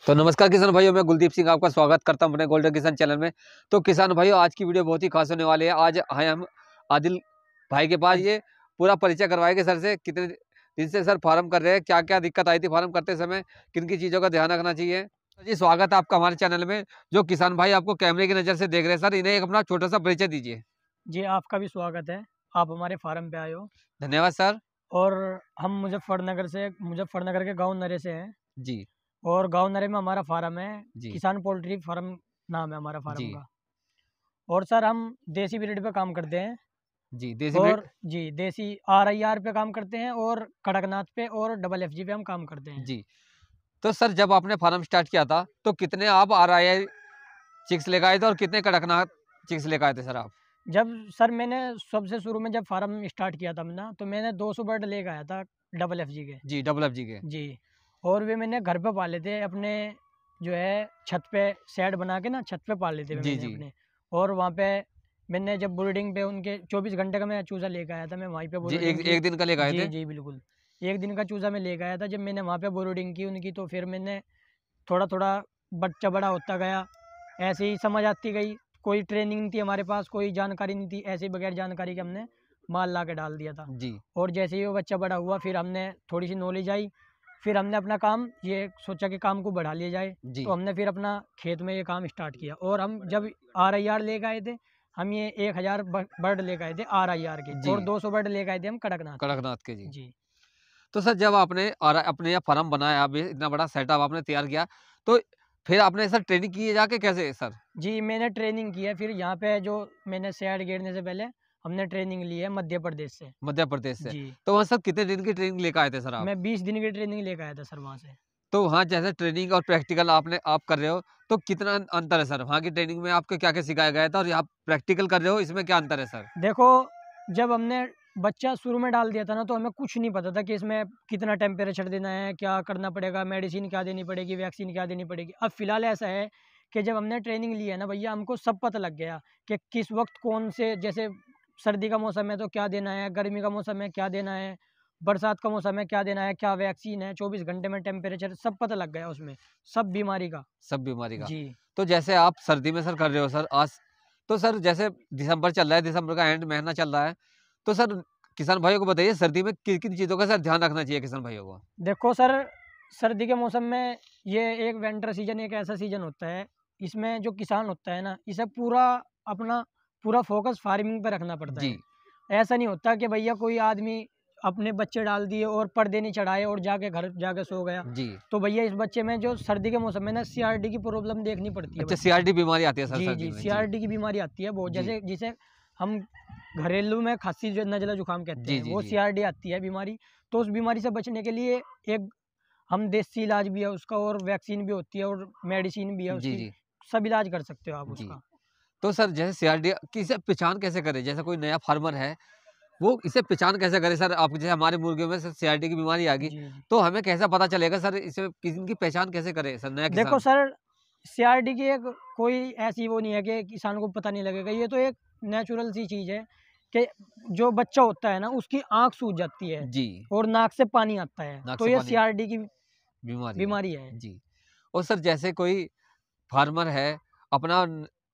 तो नमस्कार किसान भाइयों, मैं कुलदीप सिंह आपका स्वागत करता हूं अपने गोल्डन किसान चैनल में। तो किसान भाइयों, आज की वीडियो बहुत ही खास होने वाली है। आज आए हम आदिल भाई के पास, ये पूरा परिचय करवाएंगे सर से। कितने दिन से सर फार्म कर रहे हैं, क्या क्या दिक्कत आई थी फार्म करते समय, किन की चीज़ों का ध्यान रखना चाहिए। तो जी स्वागत है आपका हमारे चैनल में। जो किसान भाई आपको कैमरे की नज़र से देख रहे हैं सर, इन्हें एक अपना छोटा सा परिचय दीजिए। जी, आपका भी स्वागत है। आप हमारे फार्म पे आए हो। धन्यवाद सर। और हम मुजफ्फरनगर के गाँव नरे से हैं। जी और गाँव नरे में हमारा फार्म है। जी किसान पोल्ट्री फार्म नाम है हमारा फार्म जी का। और सर हम देसी ब्रीड पे काम करते हैं। जी देसी ब्रीड। और जी, देसी RIR पे काम करते हैं और कड़कनाथ पे और डबल FG पे हम काम करते हैं। जी तो सर, जब आपने फार्म स्टार्ट किया था तो कितने आप RII चिक्स लेकर आए थे और कितने कड़कनाथ चिक्स लेकर आए थे सर आप? जब सर मैंने सबसे शुरू में जब फार्म स्टार्ट किया था ना, तो मैंने 200 बर्ड लेकर आया था डबल FG के। जी डबल FG के। जी। और वे मैंने घर पे पाले थे अपने, जो है छत पे शेड बना के ना, छत पे पाल लेते थे जी मैंने जी अपने। और वहाँ पे मैंने जब ब्रीडिंग पे उनके 24 घंटे का मैं चूज़ा लेकर आया था, मैं वहीं पे जी ब्रीडिंग एक की। एक दिन का लेकर आए जी थे। जी बिल्कुल। एक दिन का चूज़ा मैं लेकर आया था। जब मैंने वहाँ पे ब्रीडिंग की उनकी, तो फिर मैंने थोड़ा थोड़ा बच्चा बड़ा होता गया, ऐसे ही समझ आती गई। कोई ट्रेनिंग नहीं थी हमारे पास, कोई जानकारी नहीं थी, ऐसे ही बगैर जानकारी के हमने माल ला के डाल दिया था। जी और जैसे ही वो बच्चा बड़ा हुआ, फिर हमने थोड़ी सी नॉलेज आई। फिर हमने अपना काम ये सोचा कि काम को बढ़ा लिया जाए। जी तो हमने फिर अपना खेत में ये काम स्टार्ट किया। और हम जब RIR लेकर आए थे, हम ये 1000 बर्ड लेकर आए थे RIR के, जी और 200 बर्ड लेकर आए थे हम कड़कनाथ के। कड़कनाथ के। जी जी। तो सर, जब आपने और अपने यहाँ फार्म बनाया, अभी इतना बड़ा सेटअप आपने तैयार किया, तो फिर आपने सर ट्रेनिंग की है जाके कैसे सर? जी, मैंने ट्रेनिंग की है। फिर यहाँ पे जो मैंने शेड गिरने से पहले हमने ट्रेनिंग ली है मध्य प्रदेश से। मध्य प्रदेश से। जी। तो वहाँ सर कितने दिन की ट्रेनिंग लेकर आए थे सर आप? मैं 20 दिन की ट्रेनिंग लेकर आया था सर वहाँ से। तो वहाँ जैसे ट्रेनिंग और प्रैक्टिकल आप कर रहे हो, तो कितना अंतर है सर? वहाँ की ट्रेनिंग में आपको क्या क्या सिखाया गया था और यहाँ प्रैक्टिकल कर रहे हो, इसमें क्या अंतर है सर? देखो, जब हमने बच्चा शुरू में डाल दिया था ना, तो हमें कुछ नहीं पता था कि इसमें कितना टेम्परेचर देना है, क्या करना पड़ेगा, मेडिसिन क्या देनी पड़ेगी, वैक्सीन क्या देनी पड़ेगी। अब फ़िलहाल ऐसा है कि जब हमने ट्रेनिंग ली है ना भैया, हमको सब पता लग गया कि किस वक़्त कौन से, जैसे सर्दी का मौसम है तो क्या देना है, गर्मी का मौसम है क्या देना है, बरसात का मौसम है क्या देना है, क्या वैक्सीन है, 24 घंटे में टेम्परेचर सब पता लग गया उसमें, सब बीमारी का। सब बीमारी का। जी। तो जैसे आप सर्दी में सर कर रहे हो सर आज, तो सर जैसे दिसंबर चल रहा है, दिसंबर का एंड महीना चल रहा है, तो सर किसान भाइयों को बताइए सर्दी में किन किन चीज़ों का सर ध्यान रखना चाहिए किसान भाइयों को? देखो सर, सर्दी के मौसम में ये एक विंटर सीजन, एक ऐसा सीजन होता है, इसमें जो किसान होता है ना, इसे अपना पूरा फोकस फार्मिंग पे रखना पड़ता जी है। ऐसा नहीं होता कि भैया कोई आदमी अपने बच्चे डाल दिए और पर्दे नहीं चढ़ाए और जाके घर जाके सो गया। जी। तो भैया इस बच्चे में जो सर्दी के मौसम में ना CRD की प्रॉब्लम देखनी पड़ती है अच्छा, बच्चे को। CRD बीमारी आती है सर जी सर्दी जी, में? जी CRD की बीमारी आती है बहुत, जी जैसे जिसे हम घरेलू में खांसी जो नज़ला जुकाम कहते जी हैं, जी वो जी CRD आती है बीमारी। तो उस बीमारी से बचने के लिए एक हम देसी इलाज भी है उसका, और वैक्सीन भी होती है, और मेडिसिन भी है जी उसकी। जी सब इलाज कर सकते हो आप जी। उसका। तो सर जैसे CRD की इसे पहचान कैसे करें? जैसे कोई नया फार्मर है, वो इसे पहचान कैसे करे सर? आप जैसे हमारे मुर्गियों में सर CRD की बीमारी आ गई, जी जी। तो हमें कैसा पता चलेगा सर? इसे इनकी पहचान कैसे करे सर नया देखो किसान? सर, CRD की एक कोई ऐसी वो नहीं है कि किसान को पता नहीं लगेगा। ये तो एक नेचुरल सी चीज़ है कि जो बच्चा होता है ना, उसकी आँख सूज जाती है जी, और नाक से पानी आता है, नाक तो से ये पानी CRD की बीमारी है। बीमारी है। जी। और सर जैसे कोई फार्मर है, अपना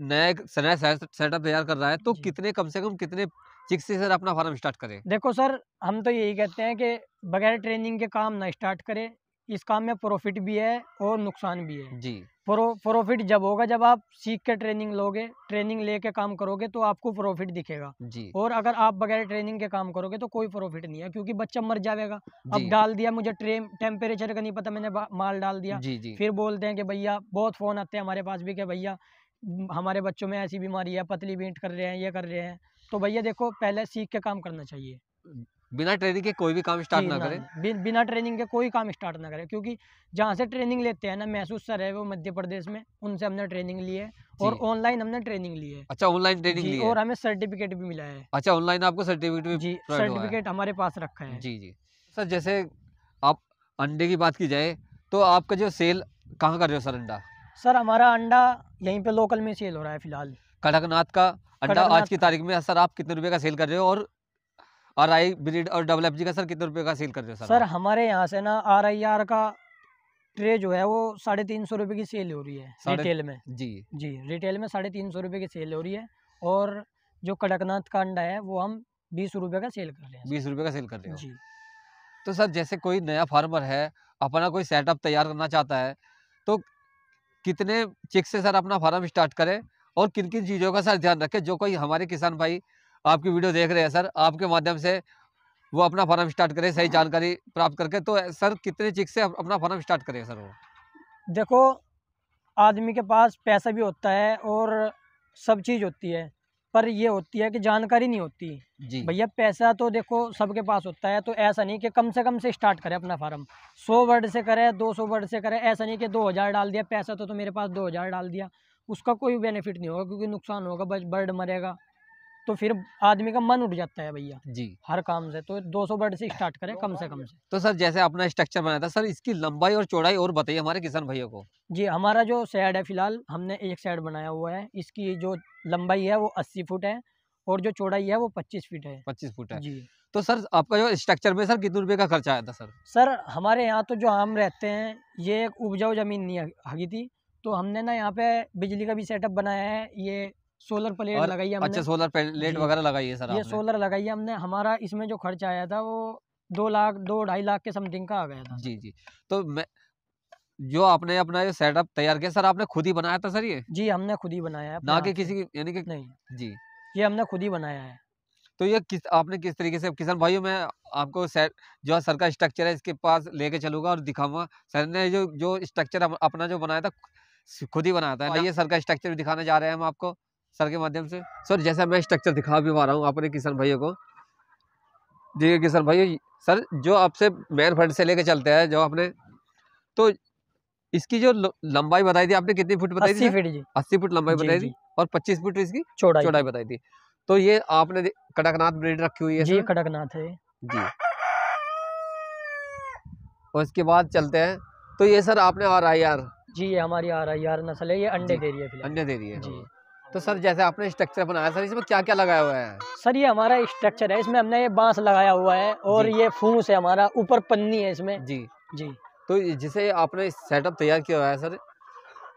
नया एक नया सेटअप तैयार कर रहा है, तो जी। कितने कम से कम कितने चिक से सर अपना फार्म स्टार्ट करे? देखो सर, हम तो यही कहते हैं कि बगैर ट्रेनिंग के काम ना स्टार्ट करें। इस काम में प्रॉफ़िट भी है और नुकसान भी है। जी प्रॉफ़िट जब होगा जब आप सीख के ट्रेनिंग लोगे, ट्रेनिंग लेके काम करोगे तो आपको प्रॉफ़िट दिखेगा। जी और अगर आप बगैर ट्रेनिंग के काम करोगे तो कोई प्रॉफ़िट नहीं है, क्योंकि बच्चा मर जाएगा। अब जी डाल दिया, मुझे टेम्परेचर का नहीं पता, मैंने माल डाल दिया। जी जी फिर बोलते हैं कि भैया, बहुत फ़ोन आते हैं हमारे पास भी कि भैया हमारे बच्चों में ऐसी बीमारी है, पतली बींट कर रहे हैं, ये कर रहे हैं। तो भैया देखो, पहले सीख के काम करना चाहिए। बिना ट्रेनिंग के कोई भी काम स्टार्ट जी, ना ना करे। ना, बिना ट्रेनिंग के कोई काम स्टार्ट ना करें, क्योंकि जहाँ से ट्रेनिंग लेते हैं ना, महसूस सर है वो मध्य प्रदेश में, उनसे हमने ट्रेनिंग ली है। और जी। ऑनलाइन हमने ट्रेनिंग ली है। अच्छा, ऑनलाइन ट्रेनिंग जी, ली है। और हमें सर्टिफिकेट भी मिला है। अच्छा, ऑनलाइन आपको सर्टिफिकेट भी जी, प्रोवाइड हुआ है। सर्टिफिकेट हमारे पास रखा है। जी, जी। सर जैसे आप अंडे की बात की जाए, तो आपका जो सेल कहाँ कर रहे हो सर अंडा? सर हमारा अंडा यहीं पे लोकल में सेल हो रहा है फ़िलहाल। कड़कनाथ का अंडा आज कड़कनाथ की का। तारीख में सर आप कितने रुपए का सेल कर रहे हो? और RI ब्रीड और डबल FG का सर कितने रुपए का सेल कर रहे हो सर सर आप? हमारे यहाँ से ना RIR का ट्रे जो है वो 350 रुपये की सेल हो रही है रिटेल में। जी जी, रिटेल में 350 रुपये की सेल हो रही है। और जो कड़कनाथ का अंडा है वो हम 20 रुपये का सेल कर रहे हैं। 20 रुपये का सेल कर रहे हो। जी। तो सर जैसे कोई नया फार्मर है, अपना कोई सेटअप तैयार करना चाहता है, तो कितने चिक्स से सर अपना फार्म स्टार्ट करे और किन किन चीज़ों का सर ध्यान रखे, जो कोई हमारे किसान भाई आपकी वीडियो देख रहे हैं सर, आपके माध्यम से वो अपना फार्म स्टार्ट करे सही जानकारी प्राप्त करके, तो सर कितने चिक्स से अपना फार्म स्टार्ट करे सर वो? देखो, आदमी के पास पैसा भी होता है और सब चीज़ होती है, पर ये होती है कि जानकारी नहीं होती। जी भैया पैसा तो देखो सबके पास होता है, तो ऐसा नहीं कि कम से कम से स्टार्ट करें अपना फार्म। 100 वर्ड से करे, 200 वर्ड से करे, ऐसा नहीं कि 2000 डाल दिया पैसा तो मेरे पास 2000 डाल दिया, उसका कोई बेनिफिट नहीं होगा, क्योंकि नुकसान होगा, बस बर्ड मरेगा, तो फिर आदमी का मन उठ जाता है भैया जी। हर काम से। तो 200 वर्ड से स्टार्ट करें कम से कम से। तो सर जैसे अपना स्ट्रक्चर बनाया था सर, इसकी लंबाई और चौड़ाई और बताइए हमारे किसान भाइयों को। जी, हमारा जो शेड है फिलहाल हमने एक शेड बनाया हुआ है, इसकी जो लंबाई है वो 80 फुट है और जो चौड़ाई है वो 25 फीट है। 25 फुट है। जी तो सर आपका जो स्ट्रक्चर में सर कितने रुपए का खर्चा आया था सर? सर, हमारे यहाँ तो जो हम रहते हैं ये एक उपजाऊ ज़मीन नहीं हगी थी, तो हमने ना यहाँ पे बिजली का भी सेटअप बनाया है। ये सोलर प्लेट और लगाई है हमने। अच्छा सोलर प्लेट जी, वगैरह लगाई है सर ये आपने? सोलर लगाई है हमने। हमारा इसमें जो खर्चा आया था वो 2 लाख 2-2.5 लाख के समथिंग का आ गया था। जी जी। तो मैं जो आपने अपना ये सेटअप तैयार किया सर, आपने खुद ही बनाया था सर ये? जी, हमने खुद ही बनाया है अपने ना हाथ कि से। किसी की यानी कि? नहीं, जी। ये हमने खुद ही बनाया है। तो ये आपने किस तरीके से किसान भाइयों, मैं आपको सेट जो सर का स्ट्रक्चर है इसके पास लेके चलूंगा और दिखाऊंगा। सर ने जो जो स्ट्रक्चर अपना जो बनाया था खुद ही बनाया था। आइए सर का स्ट्रक्चर भी दिखाने जा रहे हैं हम आपको सर के माध्यम से। सर जैसा मैं स्ट्रक्चर दिखा भी पा रहा हूँ अपने किसान भाइयों को, देखिए किसान भाइयों, सर जो आपसे मेन फंड से लेके चलते हैं जो आपने, तो इसकी जो लंबाई बताई थी आपने, कितनी फुट बताई थी 80 सर? फीट जी। 80 फुट लंबाई जी, बताई जी। थी और 25 फुट इसकी चौड़ाई चौड़ाई बताई थी। तो ये आपने कड़कनाथ ब्रीड रखी हुई है जी, सर? कड़कनाथ है। जी। और इसके बाद चलते हैं, तो ये सर आपने RIR? जी, ये हमारी RIR नस्ल है, ये अंडे जी, दे रही है फिलहाल। अंडे दे रही है। जी। तो सर जैसे आपने स्ट्रक्चर बनाया सर, इसमें क्या क्या लगाया हुआ है? सर ये हमारा स्ट्रक्चर है, इसमें हमने ये बांस लगाया हुआ है और जी। ये फूस है हमारा, ऊपर पन्नी है इसमें। जी। जी तो जिसे आपने सेटअप तैयार किया हुआ है सर,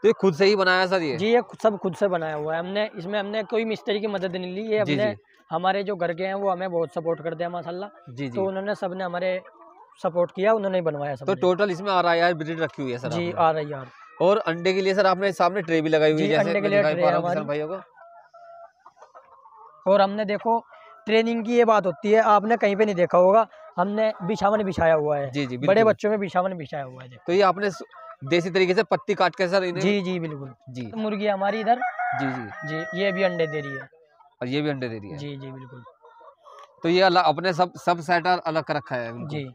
तो ये खुद से ही बनाया सर ये? जी, ये सब खुद से बनाया हुआ है हमने। इसमें हमने कोई मिस्त्री की मदद नहीं ली। ये जी हमने जी हमारे जो घर के हैं वो हमें बहुत सपोर्ट करते हैं माशाल्लाह, जी जी। तो उन्होंने सबने हमारे सपोर्ट किया, उन्होंने ही बनवाया तो सबने। टोटल इसमें RIR ब्रीड रखी हुई है सर जी, आपने? RIR। और अंडे के लिए सर आपने सामने ट्रे भी लगाई हुई है, जी, जैसे अंडे के मैं लिए दिखा ट्रे पा है रहा हूँ किसान हमारी। भाइयों को। और हमने देखो, ट्रेनिंग की ये बात होती है, आपने कहीं पे नहीं देखा होगा, हमने बिछावन बिछाया हुआ है। जी जी बड़े बिल्कुल। बच्चों में बिछावन बिछाया हुआ है देखो। तो ये आपने देसी तरीके से पत्ती काट के सर इन्हें? जी, जी, बिल्कुल। जी तो मुर्गी हमारी इधर। जी जी। जी, ये भी अंडे दे रही है। और ये भी अंडे दे रही है? जी, जी, बिल्कुल। तो ये अलग अपने सब सेटर अलग कर रखा है बिल्कुल। जी।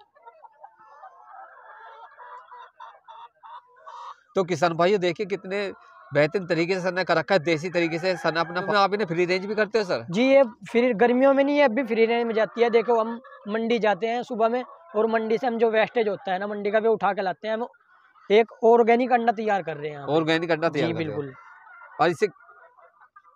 तो किसान भाइयों देखिए कितने बेहतरीन तरीके से सर ने कर रखा है, देसी तरीके से सर ने अपना। तो आप इन्हें फ्री रेंज भी करते हो सर? जी, ये फिर गर्मियों में नहीं है, अभी फ्री रेंज में जाती है। देखो, हम मंडी जाते हैं सुबह में और मंडी से हम जो वेस्टेज होता है ना मंडी का, वो उठा के लाते हैं। हम एक ऑर्गेनिक अंडा तैयार कर रहे हैं यहाँ पे। ऑर्गेनिक अंडा तैयार जी, कर रहे हो? बिल्कुल। और इसे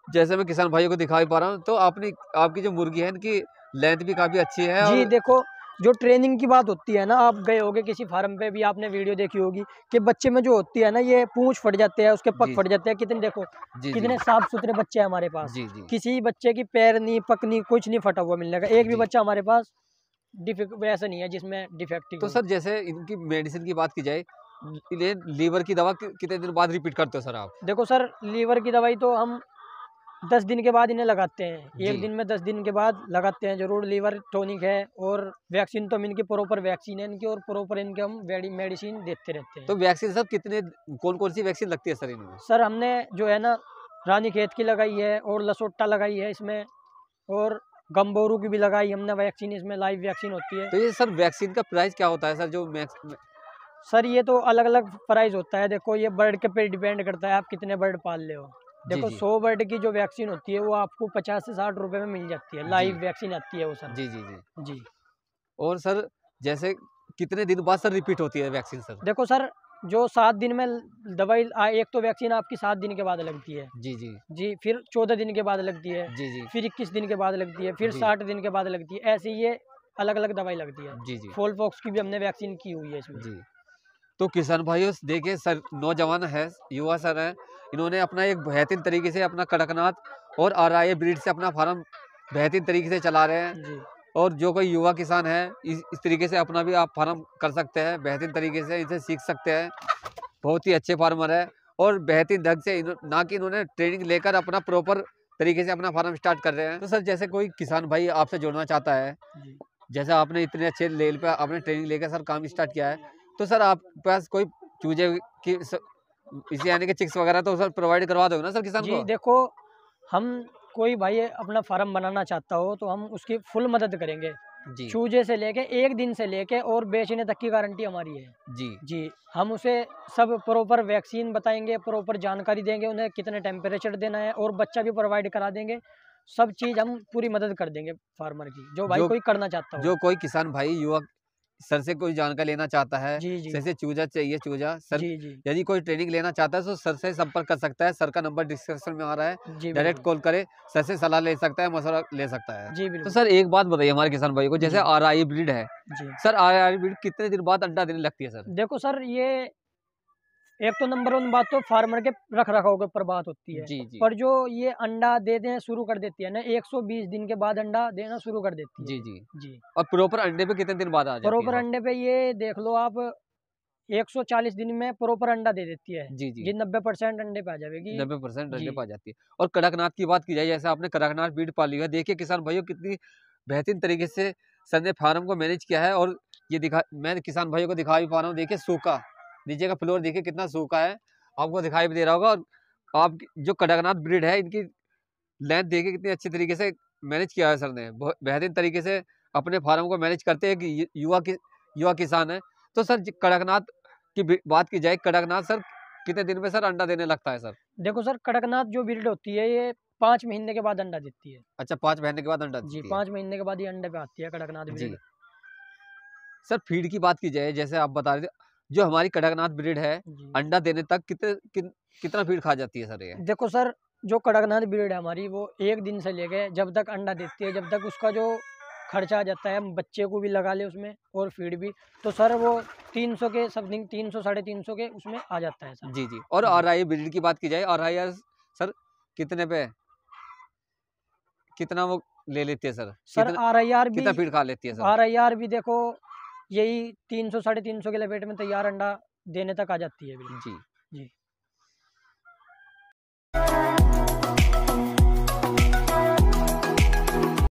जैसे मैं किसान भाइयों को दिखा भी पा रहा हूँ, तो आपकी जो मुर्गी है इनकी लेंथ भी काफी अच्छी है। जी, और देखो, जो ट्रेनिंग की बात होती है ना, आप गए होगे किसी फार्म पे भी, आपने वीडियो देखी होगी कि बच्चे में जो होती है ना, ये पूंछ फट जाते हैं, उसके पग जी फट जाते हैं। कितने देखो, जी कितने जी साफ सुथरे बच्चे हैं हमारे पास। जी जी किसी बच्चे की पैर नहीं, पक नहीं, कुछ नहीं फटा हुआ मिलने का। एक भी जी। बच्चा हमारे पास डिफेक्ट ऐसा नहीं है जिसमें डिफेक्टिव तो हो। सर जैसे इनकी मेडिसिन की बात की जाए, इन्हें लीवर की दवा कितने दिन बाद रिपीट करते हो सर आप? देखो सर, लीवर की दवाई तो हम 10 दिन के बाद इन्हें लगाते हैं। जी एक दिन में 10 दिन के बाद लगाते हैं जरूर। लीवर टॉनिक है और वैक्सीन तो हम इनकी प्रॉपर वैक्सीन है इनकी, और प्रॉपर इनके हम मेडिसिन देते रहते हैं। तो वैक्सीन सर कितने, कौन कौन सी वैक्सीन लगती है सर इनमें? सर हमने जो है ना, रानी खेत की लगाई है और लसोटा लगाई है इसमें, और गम्बोरू की भी लगाई हमने वैक्सीन। इसमें लाइव वैक्सीन होती है। तो ये सर वैक्सीन का प्राइस क्या होता है सर, जो सर ये तो अलग अलग प्राइस होता है। देखो, ये बर्ड के पे डिपेंड करता है आप कितने बर्ड पाल ले हो। देखो, जी 100 बर्ड की जो वैक्सीन होती है वो आपको 50 से 60 रुपए में मिल जाती है। लाइव वैक्सीन आती है वो सर। जी जी जी। जी। और सर जैसे कितने दिन बाद सर रिपीट होती है वैक्सीन सर? देखो सर, जो 7 दिन में दवाई एक तो वैक्सीन आपकी 7 दिन के बाद लगती है। जी जी जी, फिर 14 दिन के बाद लगती है, जी जी फिर 21 दिन के बाद लगती है, फिर जी 60 दिन के बाद लगती है। ऐसे ही ये अलग अलग दवाई लगती है। जी जी फॉल पॉक्स की भी हमने वैक्सीन की हुई है इसमें। जी। तो किसान भाइयों देखिए सर, नौजवान है, युवा सर है, इन्होंने अपना एक बेहतरीन तरीके से अपना कड़कनाथ और आरआई ब्रीड से अपना फार्म बेहतरीन तरीके से चला रहे हैं। जी और जो कोई युवा किसान है इस तरीके से अपना भी आप फार्म कर सकते हैं, बेहतरीन तरीके से इनसे सीख सकते हैं। बहुत ही अच्छे फार्मर है और बेहतरीन ढंग से ना कि इन्होंने ट्रेनिंग लेकर अपना प्रॉपर तरीके से अपना फार्म स्टार्ट कर रहे हैं। तो सर जैसे कोई किसान भाई आपसे जुड़ना चाहता है, जी जैसे आपने इतने अच्छे लेवल पे आपने ट्रेनिंग लेकर सर काम स्टार्ट किया है, तो सर आपके पास कोई चूजे की इसे यानी कि चिक्स वगैरह तो सर प्रोवाइड करवा दोगे ना सर किसान जी को? देखो, हम कोई भाई अपना फार्म बनाना चाहता हो तो हम उसकी फुल मदद करेंगे। जी चूजे से लेके 1 दिन से लेके और बेचने तक की गारंटी हमारी है। जी जी, हम उसे सब प्रॉपर वैक्सीन बताएँगे, प्रॉपर जानकारी देंगे, उन्हें कितने टेम्परेचर देना है और बच्चा भी प्रोवाइड करा देंगे। सब चीज़ हम पूरी मदद कर देंगे फार्मर की, जो भाई जो कोई करना चाहता हो। जो कोई किसान भाई युवा सर से कोई जानकारी लेना चाहता है, जी, जी। सर से चूजा चाहिए चूजा सर, जी, जी। यदि कोई ट्रेनिंग लेना चाहता है तो सर से संपर्क कर सकता है। सर का नंबर डिस्क्रिप्शन में आ रहा है, जी, डायरेक्ट बिल्कुल। कॉल करे, सर से सलाह ले सकता है, मशवरा ले सकता है। जी, तो बिल्कुल। सर एक बात बताइए हमारे किसान भाई को, जैसे जी, आरआई ब्रीड है, जी। सर आरआई ब्रीड कितने दिन बाद अंडा देने लगती है सर? देखो सर, ये एक तो नंबर 1 बात तो फार्मर के रख-रखाव के ऊपर बात होती है। जी जी पर जो ये अंडा देना शुरू कर देती है ना, 120 दिन के बाद अंडा देना शुरू कर देती है। जी जी। जी। और प्रॉपर अंडे पे कितने दिन बाद आ जाती है प्रॉपर सर? अंडे पे ये देख लो आप, 140 दिन में प्रॉपर अंडा दे देती है। जी जी। जी 90% अंडे पे आ जाएगी। 90% अंडे जी। पे आ जाती है। और कड़कनाथ की बात की जाए, जैसे आपने कड़कनाथ ब्रीड पाली है, देखिए किसान भाइयों कितनी बेहतरीन तरीके से सर ने फार्म को मैनेज किया है। और ये दिखा, मैं किसान भाइयों को दिखा भी पा रहा हूँ, देखिए सूखा, नीचे का फ्लोर देखिए कितना सूखा है, आपको दिखाई भी दे रहा होगा। और आप जो कड़कनाथ ब्रीड है, इनकी लेंथ देखिए कितनी अच्छी तरीके से मैनेज किया है सर ने, बहुत बेहतरीन तरीके से अपने फार्म को मैनेज करते हैं कि युवा किसान है। तो सर कड़कनाथ की बात की जाए, कड़कनाथ सर कितने दिन में सर अंडा देने लगता है सर? देखो सर, कड़कनाथ जो ब्रीड होती है ये 5 महीने के बाद अंडा देती है। अच्छा, 5 महीने के बाद अंडा जी, देती है। 5 महीने के बाद ये अंडे पे आती है कड़कनाथ जी। ब्रीड। सर फीड की बात की जाए, जैसे आप बता रहे थे, जो हमारी कड़कनाथ ब्रीड है, जी। अंडा देने तक कितना फीड खा जाती है सर ये? देखो सर, जो कड़कनाथ ब्रीड है हमारी, वो 1 दिन से लेके जब तक अंडा देती है, जब तक उसका जो खर्चा आ जाता है, हम बच्चे को भी लगा ले उसमें और फीड भी, तो सर वो 300 के समथिंग, 300 साढ़े 300 के उसमें आ जाता है सर। जी, जी। और जी। आरआई ब्रीड की बात की जाए, आरआई सर कितने पे कितना वो ले लेती है सर? सर कितना फीड खा लेती है सर? आरआईआर भी देखो, यही 300 साढ़े 300 के लपेट में तैयार अंडा देने तक आ जाती है बिल्कुल। जी।